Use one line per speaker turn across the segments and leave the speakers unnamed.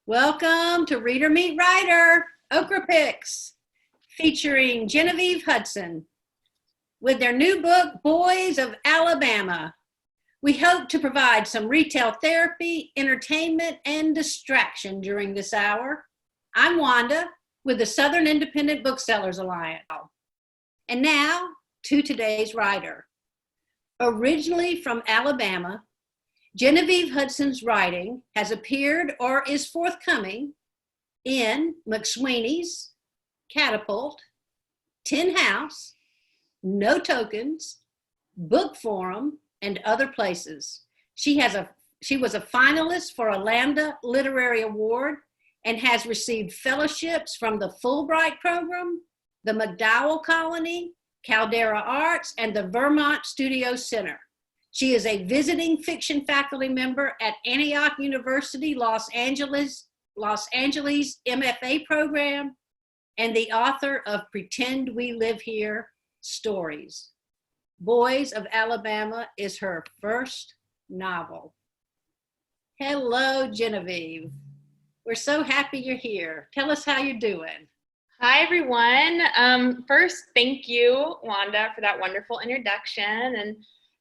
Welcome to Reader Meet Writer, Okra Picks, featuring Genevieve Hudson with their new book, Boys of Alabama. We hope to provide some retail therapy, entertainment, and distraction during this hour. I'm Wanda with the Southern Independent Booksellers Alliance. And now to today's writer. Originally from Alabama, Genevieve Hudson's writing has appeared or is forthcoming in McSweeney's, Catapult, Tin House, No Tokens, Book Forum, and other places. She was a finalist for a LAMBDA Literary Award and has received fellowships from the Fulbright Program, the MacDowell Colony, Caldera Arts, and the Vermont Studio Center. She is a visiting fiction faculty member at Antioch University, Los Angeles MFA program, and the author of Pretend We Live Here Stories. Boys of Alabama is her first novel. Hello, Genevieve. We're so happy you're here. Tell us how you're doing.
Hi, everyone. First, thank you, Wanda, for that wonderful introduction. And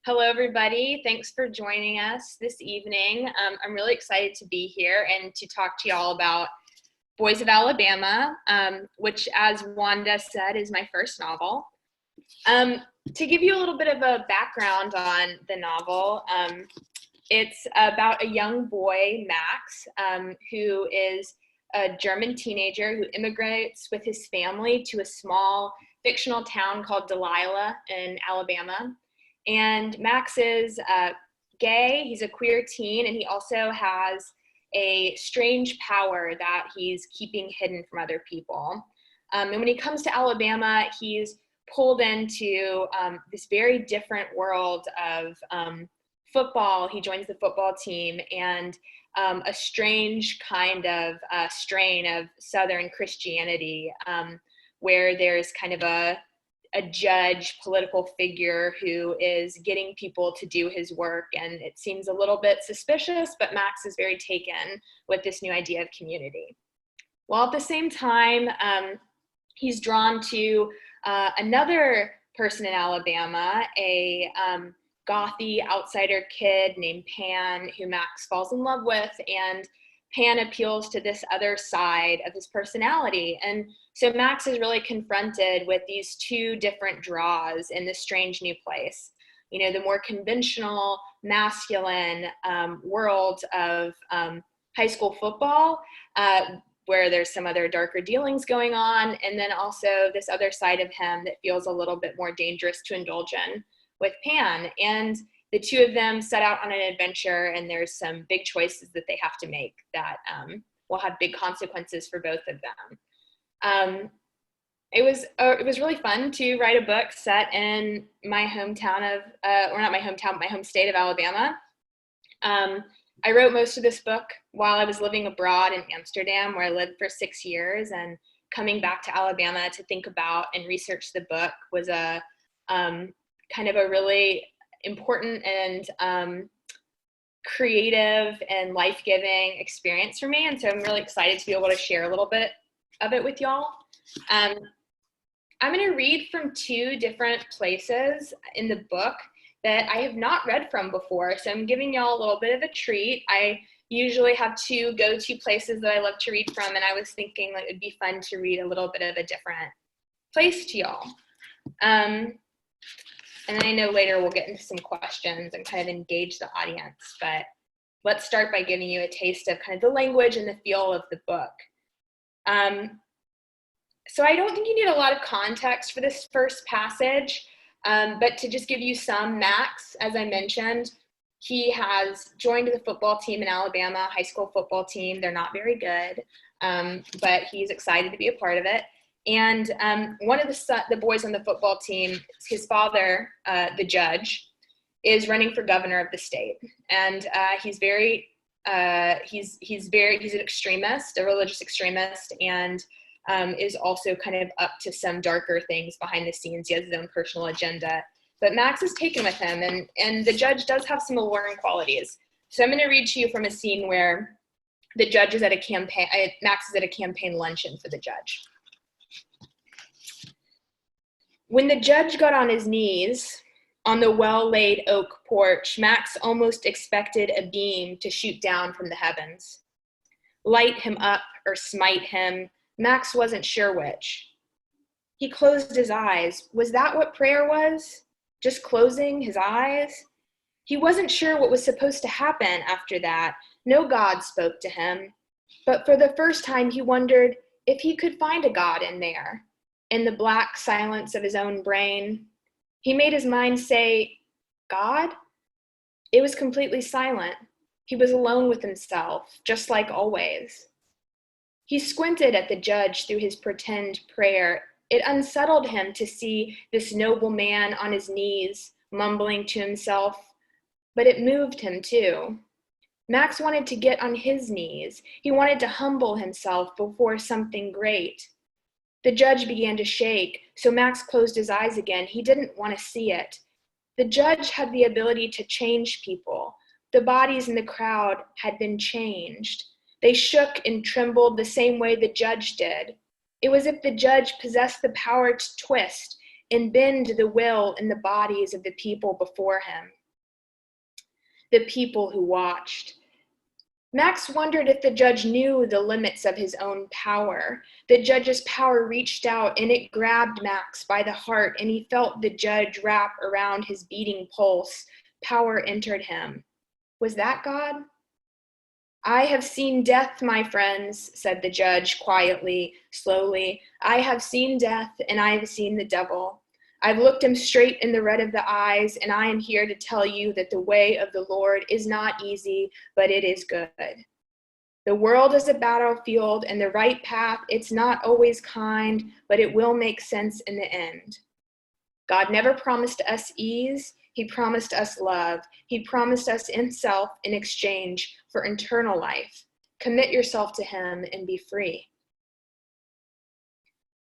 hello, everybody. Thanks for joining us this evening. I'm really excited to be here and to talk to y'all about Boys of Alabama, which, as Wanda said, is my first novel. To give you a little bit of a background on the novel, it's about a young boy, Max, who is a German teenager who immigrates with his family to a small fictional town called Delilah in Alabama. And Max is gay, he's a queer teen, and he also has a strange power that he's keeping hidden from other people. And when he comes to Alabama, he's pulled into this very different world of football. He joins the football team, and a strange kind of strain of Southern Christianity, where there's kind of a judge, political figure who is getting people to do his work, and it seems a little bit suspicious, but Max is very taken with this new idea of community. While at the same time, he's drawn to another person in Alabama, a gothy outsider kid named Pan, who Max falls in love with, and Pan appeals to this other side of his personality. And so Max is really confronted with these two different draws in this strange new place. You know, the more conventional, masculine world of high school football, where there's some other darker dealings going on, and then also this other side of him that feels a little bit more dangerous to indulge in with Pan. And the two of them set out on an adventure, and there's some big choices that they have to make that will have big consequences for both of them. It was really fun to write a book set in my hometown of, or not my hometown, but my home state of Alabama. I wrote most of this book while I was living abroad in Amsterdam, where I lived for 6 years, and coming back to Alabama to think about and research the book was a kind of a really important and creative and life-giving experience for me. And so I'm really excited to be able to share a little bit of it with y'all. I'm going to read from two different places in the book that I have not read from before. So I'm giving y'all a little bit of a treat. I usually have two go-to places that I love to read from, and I was thinking like it'd be fun to read a little bit of a different place to y'all. And then I know later we'll get into some questions and kind of engage the audience, but let's start by giving you a taste of kind of the language and the feel of the book. So I don't think you need a lot of context for this first passage, but to just give you some, Max, as I mentioned, he has joined the football team in Alabama, high school football team. They're not very good, but he's excited to be a part of it. And one of the boys on the football team, his father, the judge, is running for governor of the state. And he's an extremist, a religious extremist, and is also kind of up to some darker things behind the scenes. He has his own personal agenda. But Max is taken with him, and the judge does have some alluring qualities. So I'm going to read to you from a scene where Max is at a campaign luncheon for the judge. When the judge got on his knees on the well-laid oak porch, Max almost expected a beam to shoot down from the heavens. Light him up or smite him, Max wasn't sure which. He closed his eyes. Was that what prayer was? Just closing his eyes? He wasn't sure what was supposed to happen after that. No God spoke to him. But for the first time, he wondered if he could find a God in there, in the black silence of his own brain. He made his mind say, God? It was completely silent. He was alone with himself, just like always. He squinted at the judge through his pretend prayer. It unsettled him to see this noble man on his knees, mumbling to himself, but it moved him too. Max wanted to get on his knees. He wanted to humble himself before something great. The judge began to shake, so Max closed his eyes again. He didn't want to see it. The judge had the ability to change people. The bodies in the crowd had been changed. They shook and trembled the same way the judge did. It was as if the judge possessed the power to twist and bend the will in the bodies of the people before him. The people who watched. Max wondered if the judge knew the limits of his own power. The judge's power reached out and it grabbed Max by the heart, and he felt the judge wrap around his beating pulse. Power entered him. Was that God? I have seen death, my friends, said the judge quietly, slowly. I have seen death and I have seen the devil. I've looked him straight in the red of the eyes, and I am here to tell you that the way of the Lord is not easy, but it is good. The world is a battlefield, and the right path, it's not always kind, but it will make sense in the end. God never promised us ease. He promised us love. He promised us himself in exchange for eternal life. Commit yourself to him and be free.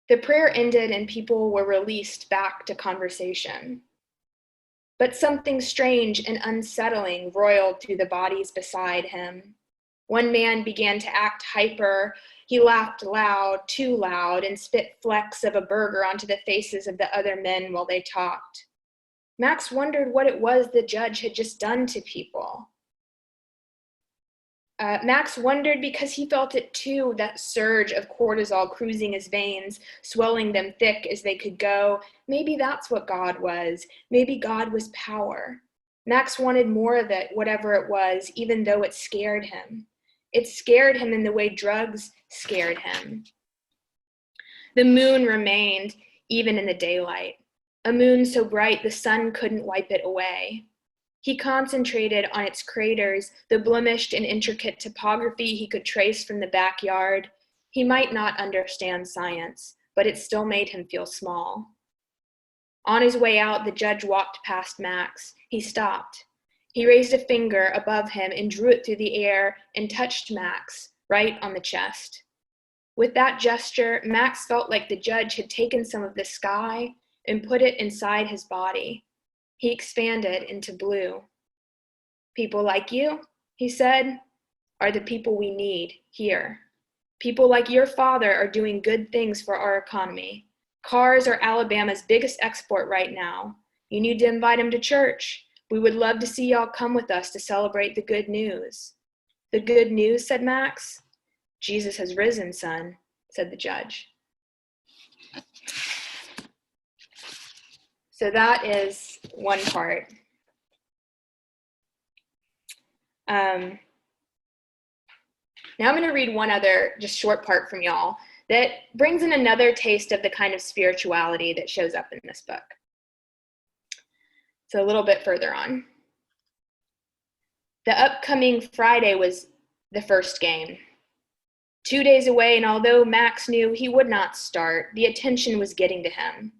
The prayer ended and people were released back to conversation. But something strange and unsettling roiled through the bodies beside him. One man began to act hyper. He laughed loud, too loud, and spit flecks of a burger onto the faces of the other men while they talked. Max wondered what it was the judge had just done to people. Max wondered because he felt it too, that surge of cortisol cruising his veins, swelling them thick as they could go. Maybe that's what God was. Maybe God was power. Max wanted more of it, whatever it was, even though it scared him. It scared him in the way drugs scared him. The moon remained, even in the daylight. A moon so bright the sun couldn't wipe it away. He concentrated on its craters, the blemished and intricate topography he could trace from the backyard. He might not understand science, but it still made him feel small. On his way out, the judge walked past Max. He stopped. He raised a finger above him and drew it through the air and touched Max right on the chest. With that gesture, Max felt like the judge had taken some of the sky and put it inside his body. He expanded into blue. People like you, he said, are the people we need here. People like your father are doing good things for our economy. Cars are Alabama's biggest export right now. You need to invite them to church. We would love to see y'all come with us to celebrate the good news. The good news, said Max. Jesus has risen, son, said the judge. So that is one part. Now I'm going to read one other just short part from y'all that brings in another taste of the kind of spirituality that shows up in this book. So a little bit further on. The upcoming Friday was the first game. 2 days away, and although Max knew he would not start, the attention was getting to him.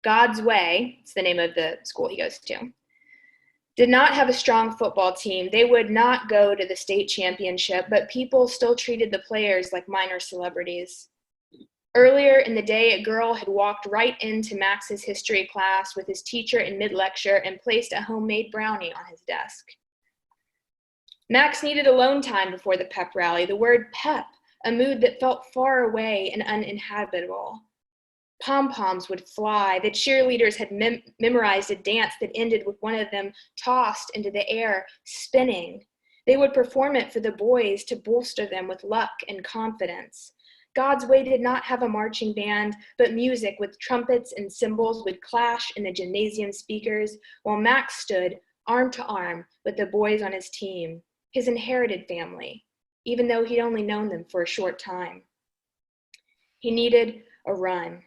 God's Way, it's the name of the school he goes to, did not have a strong football team. They would not go to the state championship, but people still treated the players like minor celebrities. Earlier in the day, a girl had walked right into Max's history class with his teacher in mid-lecture and placed a homemade brownie on his desk. Max needed alone time before the pep rally, the word pep, a mood that felt far away and uninhabitable. Pom-poms would fly. The cheerleaders had memorized a dance that ended with one of them tossed into the air, spinning. They would perform it for the boys to bolster them with luck and confidence. God's Way did not have a marching band, but music with trumpets and cymbals would clash in the gymnasium speakers while Max stood arm to arm with the boys on his team, his inherited family, even though he'd only known them for a short time. He needed a run.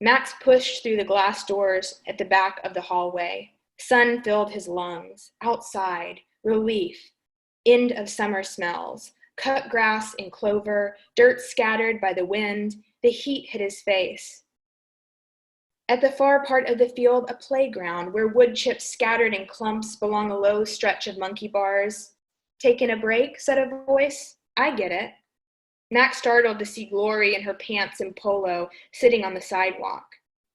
Max pushed through the glass doors at the back of the hallway. Sun filled his lungs. Outside, relief. End of summer smells. Cut grass and clover, dirt scattered by the wind. The heat hit his face. At the far part of the field, a playground where wood chips scattered in clumps along a low stretch of monkey bars. Taking a break, said a voice. I get it. Max startled to see Glory in her pants and polo sitting on the sidewalk.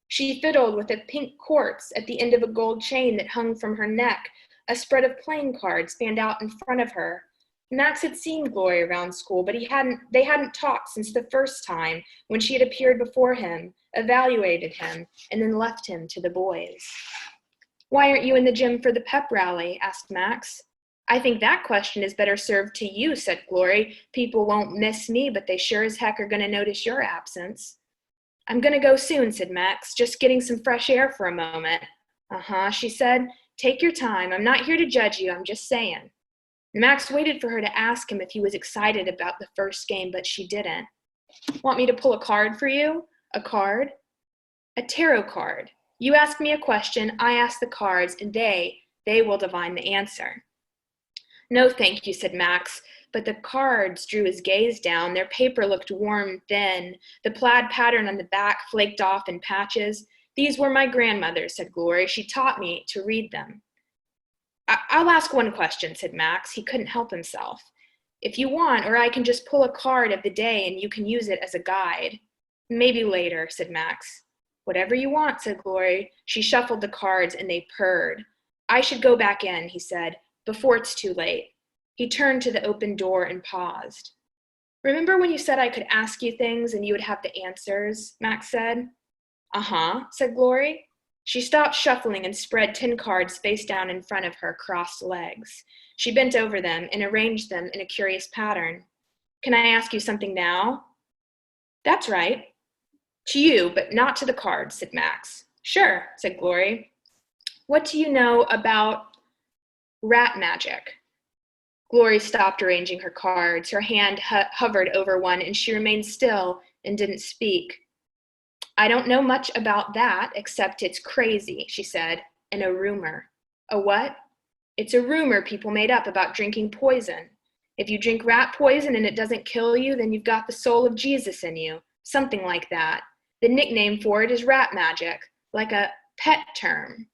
She fiddled with a pink quartz at the end of a gold chain that hung from her neck. A spread of playing cards fanned out in front of her. Max had seen Glory around school, but they hadn't talked since the first time when she had appeared before him, evaluated him, and then left him to the boys. Why aren't you in the gym for the pep rally? Asked Max. I think that question is better served to you, said Glory. People won't miss me, but they sure as heck are going to notice your absence. I'm going to go soon, said Max, just getting some fresh air for a moment. Uh-huh, she said. Take your time. I'm not here to judge you. I'm just saying. Max waited for her to ask him if he was excited about the first game, but she didn't. Want me to pull a card for you? A card? A tarot card. You ask me a question, I ask the cards, and they will divine the answer. No, thank you, said Max, but the cards drew his gaze down. Their paper looked worn thin. The plaid pattern on the back flaked off in patches. These were my grandmother's, said Glory. She taught me to read them. I'll ask one question, said Max. He couldn't help himself. If you want, or I can just pull a card of the day and you can use it as a guide. Maybe later, said Max. Whatever you want, said Glory. She shuffled the cards and they purred. I should go back in, he said, before it's too late. He turned to the open door and paused. Remember when you said I could ask you things and you would have the answers? Max said. Uh-huh, said Glory. She stopped shuffling and spread 10 cards face down in front of her crossed legs. She bent over them and arranged them in a curious pattern. Can I ask you something now? That's right. To you, but not to the cards, said Max. Sure, said Glory. What do you know about rat magic? Glory stopped arranging her cards. Her hand hovered over one and she remained still and didn't speak. I don't know much about that, except it's crazy, she said, and a rumor. A what? It's a rumor people made up about drinking poison. If you drink rat poison and it doesn't kill you, then you've got the soul of Jesus in you. Something like that. The nickname for it is rat magic, like a pet term.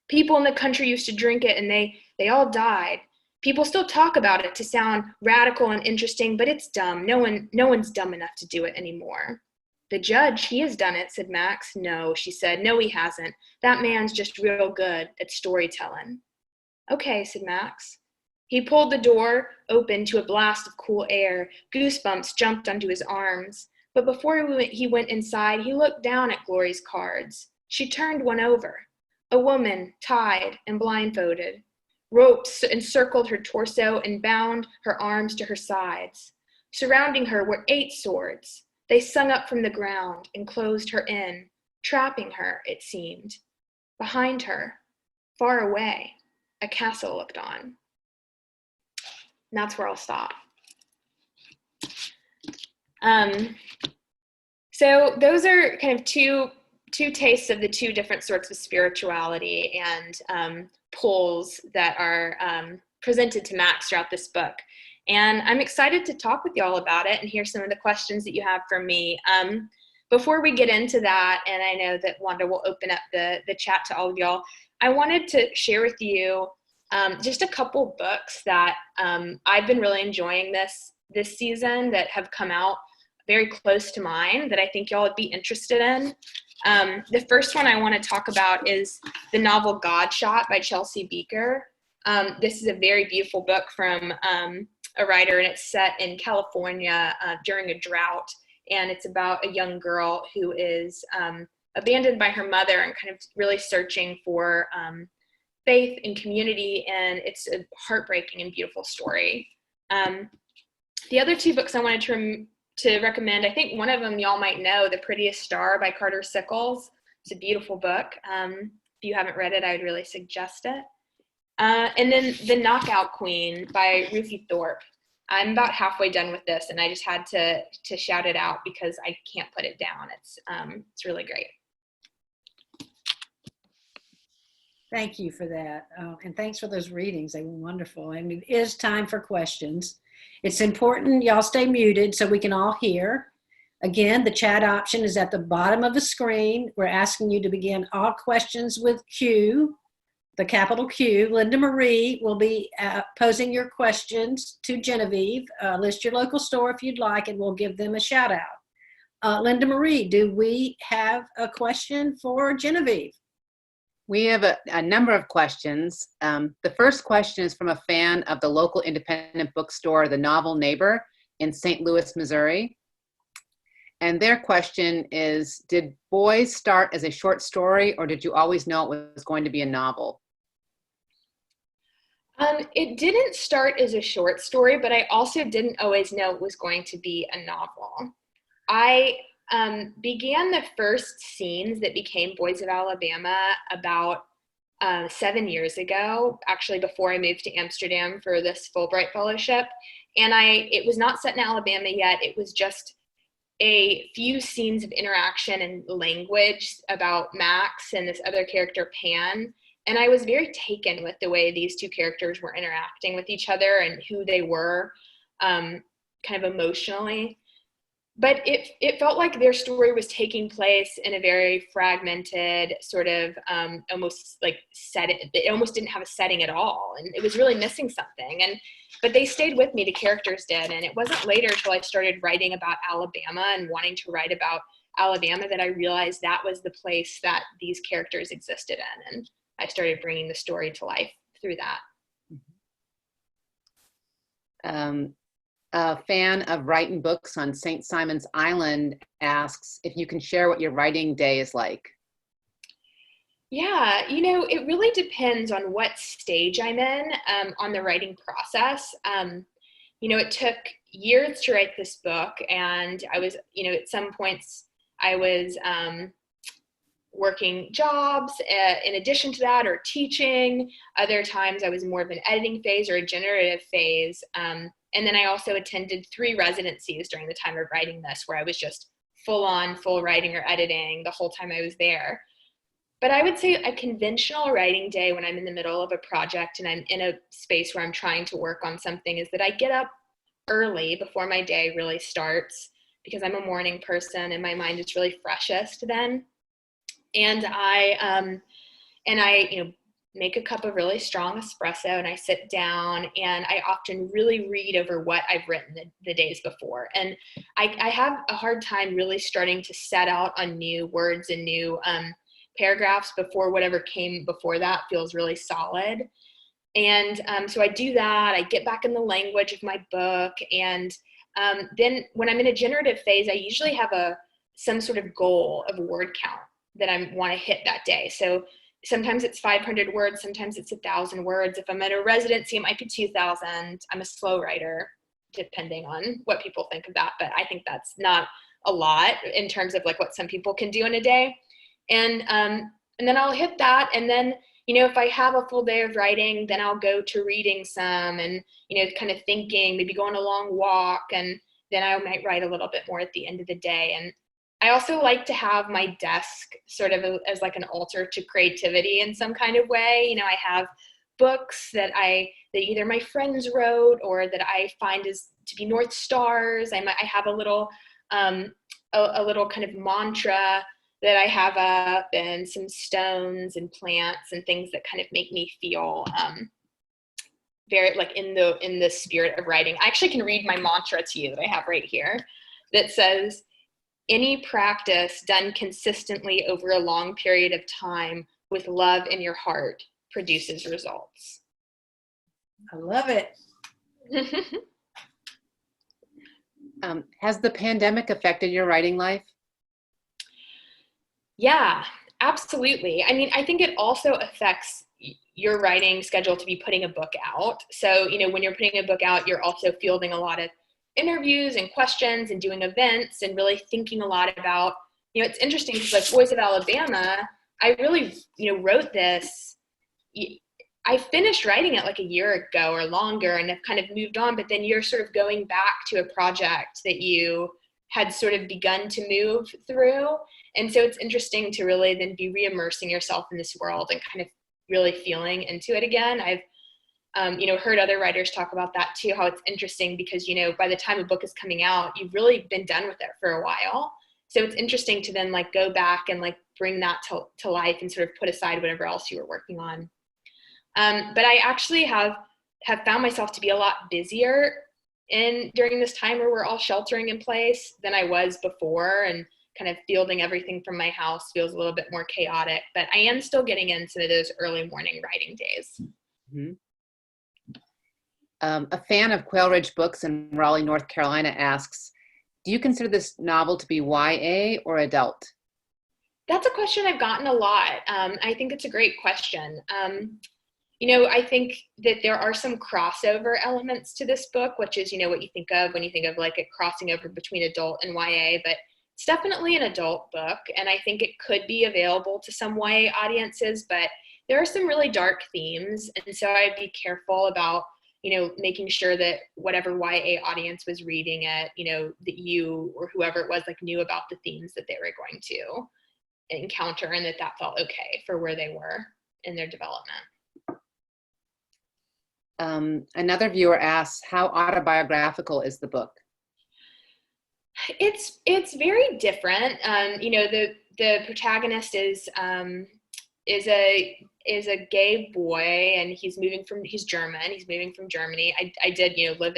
People in the country used to drink it and they all died. People still talk about it to sound radical and interesting, but it's dumb. No one's dumb enough to do it anymore. The judge, he has done it, said Max. No, she said. No, he hasn't. That man's just real good at storytelling. Okay, said Max. He pulled the door open to a blast of cool air. Goosebumps jumped onto his arms. But before he went inside, he looked down at Glory's cards. She turned one over. A woman, tied and blindfolded. Ropes encircled her torso and bound her arms to her sides. Surrounding her were 8 swords. They sung up from the ground and closed her in, trapping her, it seemed. Behind her, far away, a castle looked on. And that's where I'll stop. So those are kind of two tastes of the 2 different sorts of spirituality and pulls that are presented to Max throughout this book. And I'm excited to talk with y'all about it and hear some of the questions that you have for me. Before we get into that, and I know that Wanda will open up the chat to all of y'all, I wanted to share with you just a couple books that I've been really enjoying this season that have come out very close to mine that I think y'all would be interested in. The first one I want to talk about is the novel God Shot by Chelsea Beaker. This is a very beautiful book from a writer, and it's set in California during a drought. And it's about a young girl who is abandoned by her mother and kind of really searching for faith and community. And it's a heartbreaking and beautiful story. The other two books I wanted to recommend, I think one of them y'all might know, The Prettiest Star by Carter Sickles. It's a beautiful book. If you haven't read it, I would really suggest it. And then The Knockout Queen by Ruthie Thorpe. I'm about halfway done with this, and I just had to shout it out because I can't put it down. It's really great.
Thank you for that. And thanks for those readings. They were wonderful. And it is time for questions. It's important y'all stay muted so we can all hear. Again, the chat option is at the bottom of the screen. We're asking you to begin all questions with Q, the capital Q. Linda Marie will be posing your questions to Genevieve. List your local store if you'd like, and we'll give them a shout out. Linda Marie, do we have a question for Genevieve?
We have a number of questions. The first question is from a fan of the local independent bookstore, The Novel Neighbor in St. Louis, Missouri. And their question is, did Boys start as a short story, or did you always know it was going to be a novel?
It didn't start as a short story, but I also didn't always know it was going to be a novel. I began the first scenes that became Boys of Alabama about 7 years ago, actually before I moved to Amsterdam for this Fulbright fellowship. And it was not set in Alabama yet. It was just a few scenes of interaction and language about Max and this other character, Pan. And I was very taken with the way these two characters were interacting with each other and who they were kind of emotionally. But it felt like their story was taking place in a very fragmented sort of almost like it almost didn't have a setting at all. And it was really missing something. But they stayed with me, the characters did. And it wasn't later till I started writing about Alabama and wanting to write about Alabama that I realized that was the place that these characters existed in. And I started bringing the story to life through that.
A fan of writing books on St. Simon's Island asks if you can share what your writing day is like.
Yeah, it really depends on what stage I'm in on the writing process. It took years to write this book, and I was, at some points I was working jobs in addition to that, or teaching. Other times I was more of an editing phase or a generative phase. And then I also attended 3 residencies during the time of writing this, where I was just full writing or editing the whole time I was there. But I would say a conventional writing day when I'm in the middle of a project and I'm in a space where I'm trying to work on something is that I get up early before my day really starts, because I'm a morning person and my mind is really freshest then. And I make a cup of really strong espresso and I sit down, and I often really read over what I've written the days before. And I have a hard time really starting to set out on new words and new paragraphs before whatever came before that feels really solid. And so I do that. I get back in the language of my book. And then when I'm in a generative phase, I usually have some sort of goal of word count that I want to hit that day. So sometimes it's 500 words, sometimes it's 1,000 words. If I'm at a residency, it might be 2,000. I'm a slow writer, depending on what people think of that. But I think that's not a lot in terms of like what some people can do in a day. And then I'll hit that. And then, if I have a full day of writing, then I'll go to reading some and, kind of thinking, maybe go on a long walk. And then I might write a little bit more at the end of the day. And I also like to have my desk sort of as like an altar to creativity in some kind of way. I have books that either my friends wrote or that I find to be North Stars. I have a little kind of mantra that I have up, and some stones and plants and things that kind of make me feel very like in the spirit of writing. I actually can read my mantra to you that I have right here that says, "Any practice done consistently over a long period of time with love in your heart produces results."
I love it.
Has the pandemic affected your writing life?
Yeah, absolutely. I mean, I think it also affects your writing schedule to be putting a book out. So, when you're putting a book out, you're also fielding a lot of interviews and questions and doing events and really thinking a lot about, it's interesting because like Boys of Alabama, I really, wrote this. I finished writing it like a year ago or longer and have kind of moved on, but then you're sort of going back to a project that you had sort of begun to move through. And so it's interesting to really then be re-immersing yourself in this world and kind of really feeling into it again. I've, heard other writers talk about that too, how it's interesting because, by the time a book is coming out, you've really been done with it for a while. So it's interesting to then like go back and like bring that to life and sort of put aside whatever else you were working on. But I actually have found myself to be a lot busier during this time where we're all sheltering in place than I was before, and kind of fielding everything from my house feels a little bit more chaotic, but I am still getting into those early morning writing days.
Mm-hmm. A fan of Quail Ridge Books in Raleigh, North Carolina asks, do you consider this novel to be YA or adult?
That's a question I've gotten a lot. I think it's a great question. I think that there are some crossover elements to this book, which is, what you think of when you think of like it crossing over between adult and YA, but it's definitely an adult book. And I think it could be available to some YA audiences, but there are some really dark themes. And so I'd be careful about, making sure that whatever YA audience was reading it, that you or whoever it was like knew about the themes that they were going to encounter and that felt okay for where they were in their development.
Another viewer asks, how autobiographical is the book?
It's very different. The protagonist is a gay boy, and he's German. He's moving from Germany. I did, live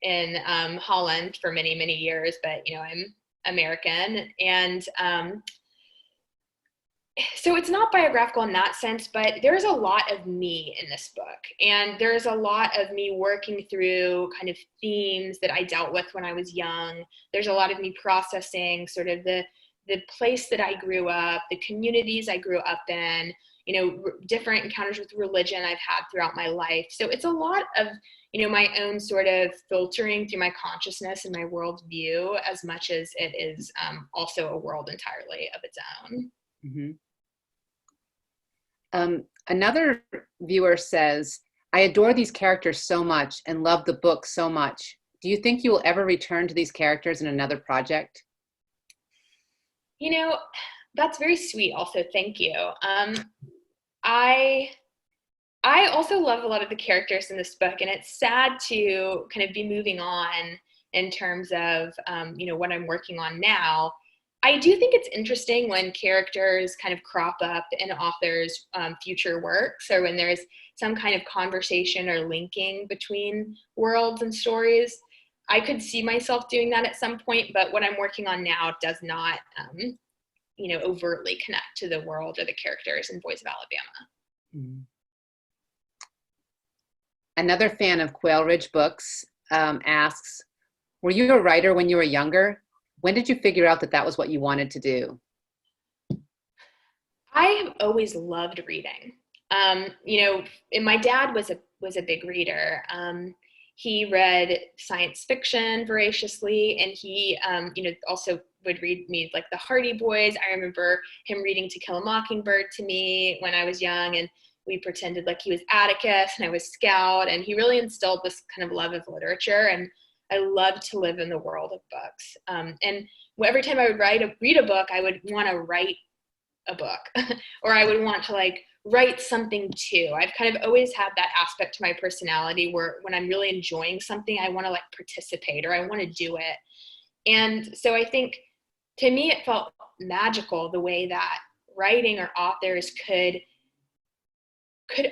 in Holland for many, many years, but, I'm American. And so it's not biographical in that sense, but there's a lot of me in this book. And there's a lot of me working through kind of themes that I dealt with when I was young. There's a lot of me processing sort of the place that I grew up, the communities I grew up in, different encounters with religion I've had throughout my life. So it's a lot of, my own sort of filtering through my consciousness and my worldview as much as it is also a world entirely of its own.
Mm-hmm. Another viewer says, I adore these characters so much and love the book so much. Do you think you will ever return to these characters in another project?
That's very sweet also. Thank you. I also love a lot of the characters in this book, and it's sad to kind of be moving on in terms of, what I'm working on now. I do think it's interesting when characters kind of crop up in authors' future works, or when there's some kind of conversation or linking between worlds and stories. I could see myself doing that at some point, but what I'm working on now does not, overtly connect to the world or the characters in Boys of Alabama.
Mm-hmm. Another fan of Quail Ridge Books asks, were you a writer when you were younger? When did you figure out that was what you wanted to do?
I have always loved reading. And my dad was a big reader. He read science fiction voraciously, and he, also would read me like the Hardy Boys. I remember him reading To Kill a Mockingbird to me when I was young, and we pretended like he was Atticus and I was Scout, and he really instilled this kind of love of literature, and I love to live in the world of books. And every time I would read a book, I would want to write a book or I would want to like write something too. I've kind of always had that aspect to my personality where when I'm really enjoying something, I want to like participate or I want to do it. And so I think to me, it felt magical the way that writing or authors could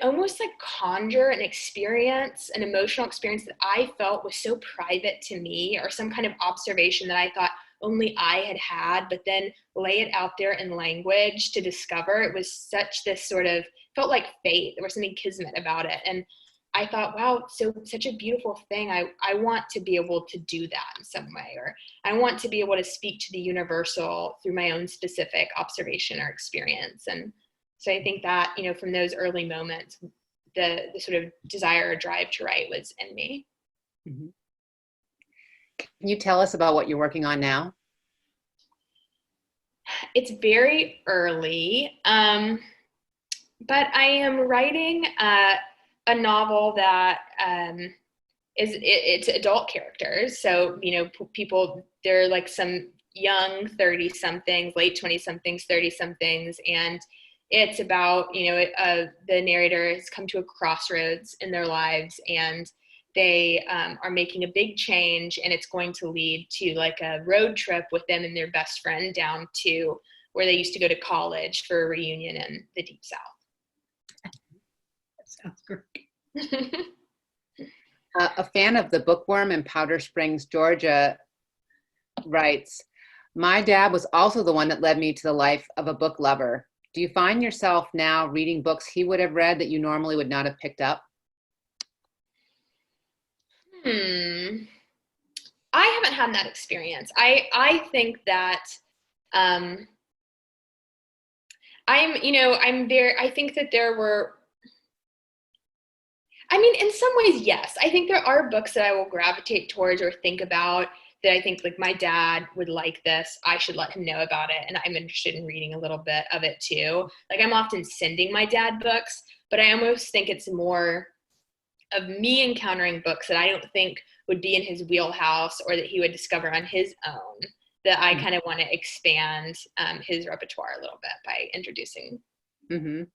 almost like conjure an experience, an emotional experience that I felt was so private to me, or some kind of observation that I thought only I had, but then lay it out there in language to discover. It was such this sort of, felt like fate. There was something kismet about it. And I thought, wow, such a beautiful thing. I want to be able to do that in some way, or I want to be able to speak to the universal through my own specific observation or experience. And so I think that, you know, from those early moments, the sort of desire or drive to write was in me.
Mm-hmm. Can you tell us about what you're working on now?
It's very early, but I am writing a novel that it's adult characters. So, you know, people, they're like some young 30-somethings, late 20-somethings, 30-somethings, and it's about, you know, the narrator has come to a crossroads in their lives, and they are making a big change, and it's going to lead to like a road trip with them and their best friend down to where they used to go to college for a reunion in the Deep South.
That sounds great.
A fan of the Bookworm in Powder Springs, Georgia, writes, "My dad was also the one that led me to the life of a book lover. Do you find yourself now reading books he would have read that you normally would not have picked up?"
I haven't had that experience. I think that I think that there were, I mean, in some ways, yes. I think there are books that I will gravitate towards or think about that I think, like, my dad would like this. I should let him know about it, and I'm interested in reading a little bit of it too. Like, I'm often sending my dad books, but I almost think it's more of me encountering books that I don't think would be in his wheelhouse or that he would discover on his own, that I kind of want to expand his repertoire a little bit by introducing him.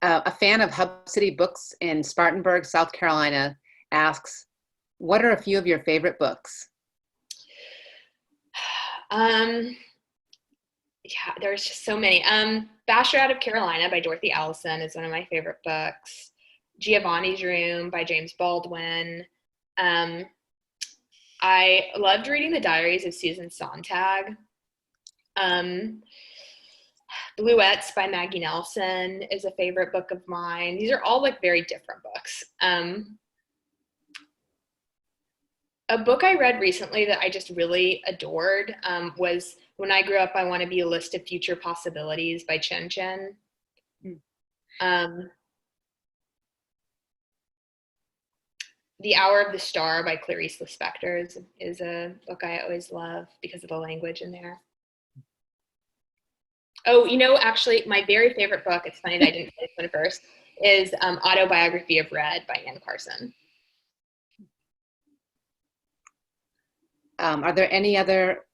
A fan of Hub City Books in Spartanburg, South Carolina, asks, what are a few of your favorite books?
Yeah, there's just so many. Basher Out of Carolina by Dorothy Allison is one of my favorite books. Giovanni's Room by James Baldwin. I loved reading the diaries of Susan Sontag. Bluets by Maggie Nelson is a favorite book of mine. These are all like very different books. A book I read recently that I just really adored was When I Grew Up, I Want to Be a List of Future Possibilities by Chen Chen. The Hour of the Star by Clarice Lispector is a book I always love because of the language in there. Oh, you know, actually, my very favorite book, it's funny that I didn't say this one first, is Autobiography of Red by Anne Carson.
Are there any other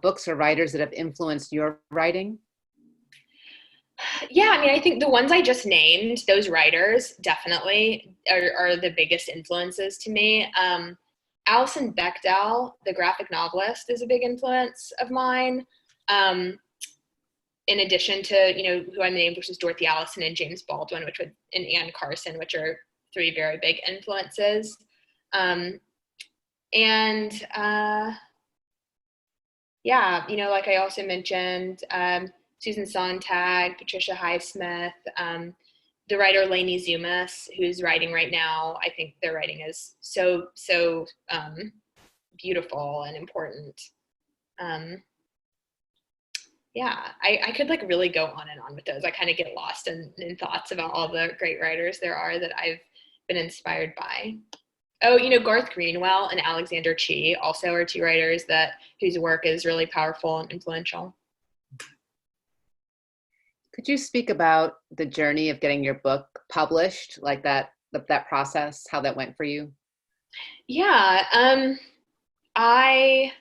books or writers that have influenced your writing?
Yeah, I mean, I think the ones I just named, those writers definitely are the biggest influences to me. Alison Bechdel, the graphic novelist, is a big influence of mine. In addition to, you know, who I named, which is Dorothy Allison and James Baldwin, and Anne Carson, which are three very big influences. Yeah, you know, like I also mentioned, Susan Sontag, Patricia Highsmith, the writer Lainey Zumas, who's writing right now. I think their writing is so beautiful and important. Yeah, I could like really go on and on with those. I kind of get lost in thoughts about all the great writers there are that I've been inspired by. Oh, you know, Garth Greenwell and Alexander Chee also are two writers whose work is really powerful and influential.
Could you speak about the journey of getting your book published, like that process, how that went for you?
Yeah, I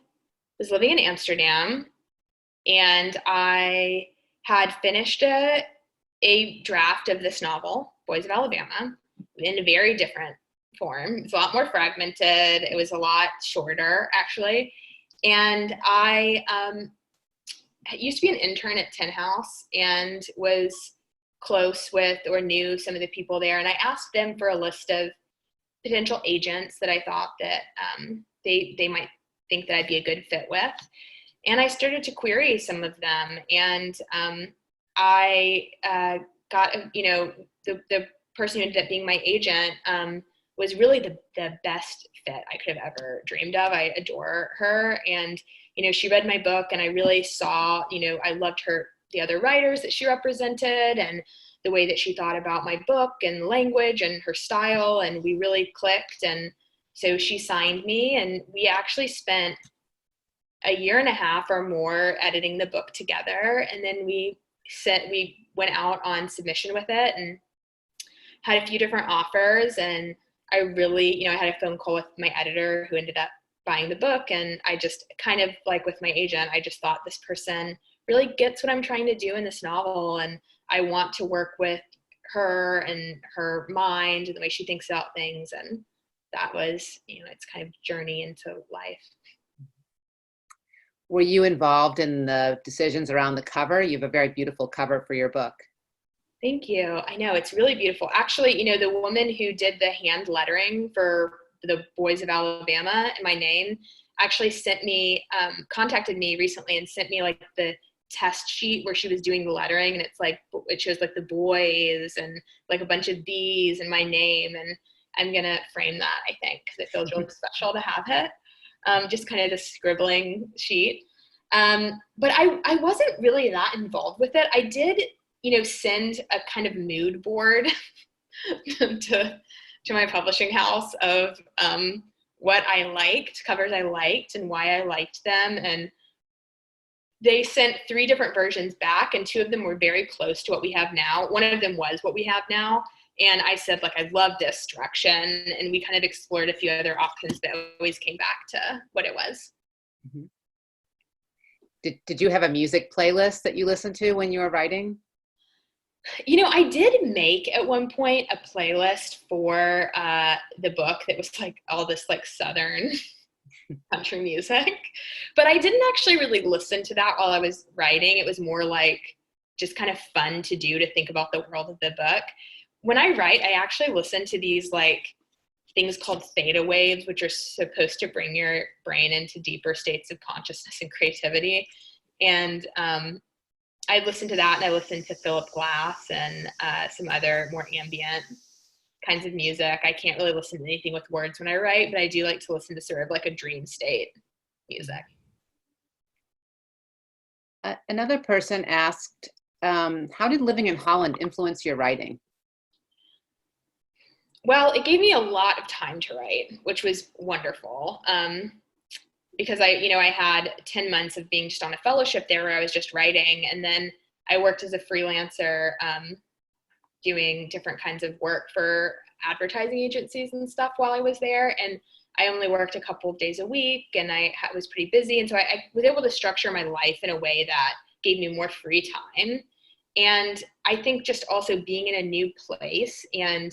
was living in Amsterdam, and I had finished a draft of this novel, Boys of Alabama, in a very different form. It's a lot more fragmented. It was a lot shorter, actually. And I used to be an intern at Tin House and was close with or knew some of the people there. And I asked them for a list of potential agents that I thought that they might think that I'd be a good fit with. And I started to query some of them. And I got, you know, the person who ended up being my agent, was really the best fit I could have ever dreamed of. I adore her. And, she read my book, and I really saw, I loved the other writers that she represented, and the way that she thought about my book and language and her style. And we really clicked. And so she signed me, and we actually spent a year and a half or more editing the book together. And then we went out on submission with it and had a few different offers. And I really, I had a phone call with my editor who ended up buying the book. And I just kind of, like with my agent, I just thought, this person really gets what I'm trying to do in this novel. And I want to work with her and her mind and the way she thinks about things. And that was, it's kind of journey into life.
Were you involved in the decisions around the cover? You have a very beautiful cover for your book.
Thank you. I know, it's really beautiful. Actually, the woman who did the hand lettering for the Boys of Alabama and my name actually contacted me recently and sent me like the test sheet where she was doing the lettering. And it's like, it shows like the boys and like a bunch of B's and my name. And I'm going to frame that, I think, because it feels really special to have it. Just kind of the scribbling sheet. But I wasn't really that involved with it. I did, send a kind of mood board to my publishing house of what I liked, covers I liked, and why I liked them. And they sent 3 different versions back, and 2 of them were very close to what we have now. One of them was what we have now. And I said, like, I love this direction. And we kind of explored a few other options that always came back to what it was.
Mm-hmm. Did you have a music playlist that you listened to when you were writing?
I did make at one point a playlist for the book that was like all this like Southern country music, but I didn't actually really listen to that while I was writing. It was more like just kind of fun to do, to think about the world of the book. When I write, I actually listen to these like things called theta waves, which are supposed to bring your brain into deeper states of consciousness and creativity. And I listened to that, and I listened to Philip Glass and some other more ambient kinds of music. I can't really listen to anything with words when I write, but I do like to listen to sort of like a dream state music.
Another person asked, how did living in Holland influence your writing?
Well, it gave me a lot of time to write, which was wonderful. Because I had 10 months of being just on a fellowship there where I was just writing. And then I worked as a freelancer, doing different kinds of work for advertising agencies and stuff while I was there. And I only worked a couple of days a week, and I was pretty busy. And so I was able to structure my life in a way that gave me more free time. And I think just also being in a new place and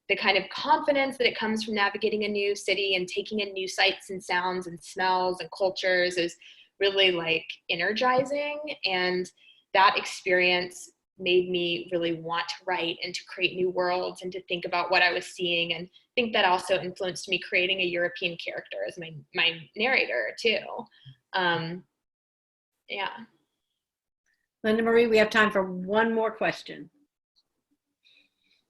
the kind of confidence that it comes from navigating a new city and taking in new sights and sounds and smells and cultures is really like energizing. And that experience made me really want to write and to create new worlds and to think about what I was seeing. And I think that also influenced me creating a European character as my narrator too. Yeah.
Linda Marie, we have time for one more question.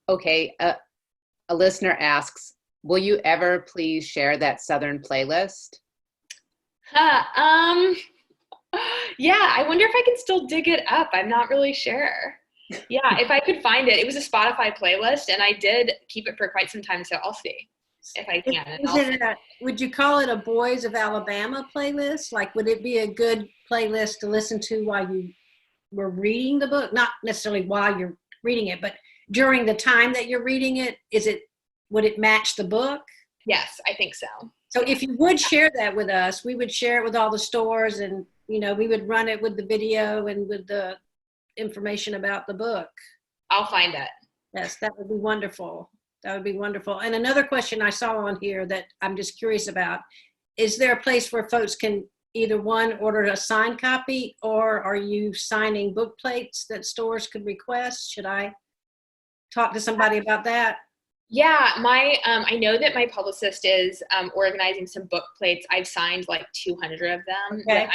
Okay. A listener asks, will you ever please share that Southern playlist?
Yeah, I wonder if I can still dig it up. I'm not really sure. Yeah, if I could find it. It was a Spotify playlist, and I did keep it for quite some time, so I'll see if I can.
Would you call it a Boys of Alabama playlist? Like, would it be a good playlist to listen to while you were reading the book? Not necessarily while you're reading it, but during the time that you're reading it, would it match the book?
Yes, I think so.
So if you would share that with us, we would share it with all the stores, and we would run it with the video and with the information about the book.
I'll find it.
Yes, that would be wonderful. That would be wonderful. And another question I saw on here that I'm just curious about, is there a place where folks can either one, order a signed copy, or are you signing book plates that stores could request? Should I talk to somebody about that?
Yeah, I know that my publicist is organizing some book plates. I've signed like 200 of them.
Okay, and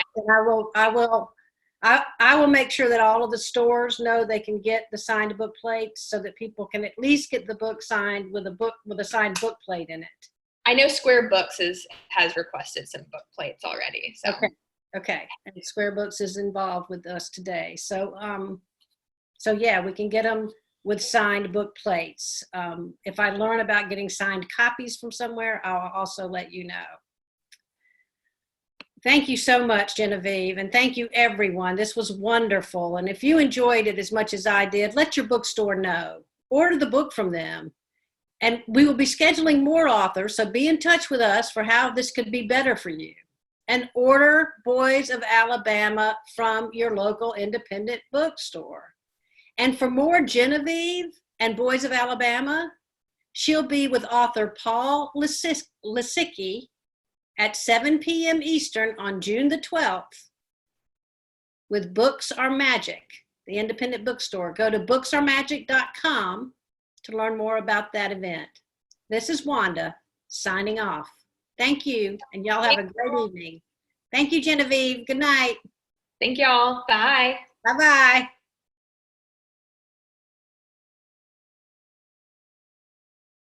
I will make sure that all of the stores know they can get the signed book plates so that people can at least get the book signed with a signed book plate in it.
I know Square Books has requested some book plates already. So.
Okay. And Square Books is involved with us today. So, so yeah, we can get them with signed book plates. If I learn about getting signed copies from somewhere, I'll also let you know. Thank you so much, Genevieve, and thank you, everyone. This was wonderful. And if you enjoyed it as much as I did, let your bookstore know. Order the book from them. And we will be scheduling more authors, so be in touch with us for how this could be better for you. And order Boys of Alabama from your local independent bookstore. And for more Genevieve and Boys of Alabama, she'll be with author Paul Lisicki at 7 p.m. Eastern on June the 12th with Books Are Magic, the independent bookstore. Go to booksairemagic.com to learn more about that event. This is Wanda signing off. Thank you, and y'all have a great evening. Thank you, Genevieve. Good night.
Thank y'all. Bye.
Bye-bye.